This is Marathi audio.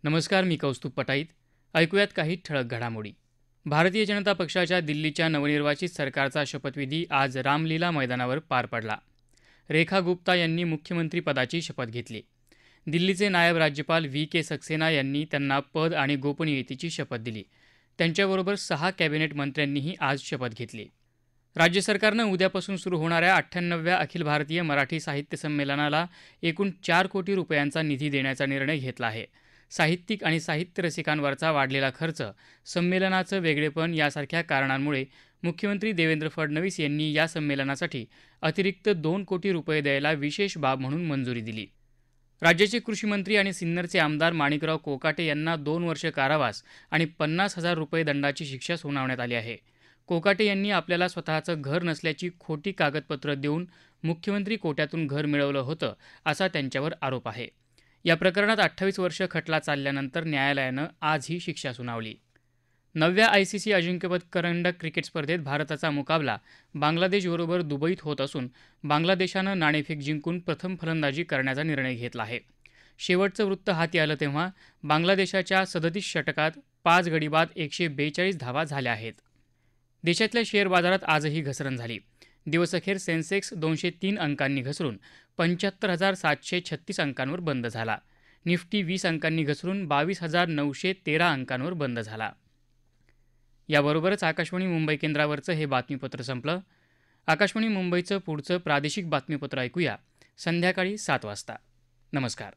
नमस्कार, मी कौस्तुभ पटाईत. ऐकूयात काही ठळक घडामोडी. भारतीय जनता पक्षाच्या दिल्लीच्या नवनिर्वाचित सरकारचा शपथविधी आज रामलीला मैदानावर पार पडला. रेखा गुप्ता यांनी मुख्यमंत्रीपदाची शपथ घेतली. दिल्लीचे नायब राज्यपाल व्ही सक्सेना यांनी त्यांना पद आणि गोपनीयतेची शपथ दिली. त्यांच्याबरोबर 6 कॅबिनेट मंत्र्यांनीही आज शपथ घेतली. राज्य सरकारनं उद्यापासून सुरू होणाऱ्या 98व्या अखिल भारतीय मराठी साहित्य संमेलनाला एकूण 4 कोटी रुपयांचा निधी देण्याचा निर्णय घेतला आहे. साहित्यिक आणि साहित्य रसिकांवरचा वाढलेला खर्च, संमेलनाचं वेगळेपण यासारख्या कारणांमुळे मुख्यमंत्री देवेंद्र फडणवीस यांनी या संमेलनासाठी अतिरिक्त 2 कोटी रुपये द्यायला विशेष बाब म्हणून मंजुरी दिली. राज्याचे कृषी मंत्री आणि सिन्नरचे आमदार माणिकराव कोकाटे यांना 2 वर्ष कारावास आणि 50,000 रुपये दंडाची शिक्षा सुनावण्यात आली आहे. कोकाटे यांनी आपल्याला स्वतःचं घर नसल्याची खोटी कागदपत्र देऊन मुख्यमंत्री कोट्यातून घर मिळवलं होतं, असा त्यांच्यावर आरोप आहे. या प्रकरणात 28 वर्ष खटला चालल्यानंतर न्यायालयानं आज ही शिक्षा सुनावली. 9व्या ICC अजिंक्यपद करंडक क्रिकेट स्पर्धेत भारताचा मुकाबला बांगलादेशबरोबर दुबईत होत असून बांगलादेशानं नाणेफेक जिंकून प्रथम फलंदाजी करण्याचा निर्णय घेतला आहे. शेवटचं वृत्त हाती आलं तेव्हा बांगलादेशाच्या 37 षटकात 5 गडी बाद 142 धावा झाल्या आहेत. देशातल्या शेअर बाजारात आजही घसरण झाली. दिवसअखेर सेन्सेक्स 203 अंकांनी घसरून 75,736 अंकांवर बंद झाला. निफ्टी 20 अंकांनी घसरून 22,913 अंकांवर बंद झाला. याबरोबरच आकाशवाणी मुंबई केंद्रावरचं हे बातमीपत्र संपलं. आकाशवाणी मुंबईचं पुढचं प्रादेशिक बातमीपत्र ऐकूया संध्याकाळी 7 वाजता. नमस्कार.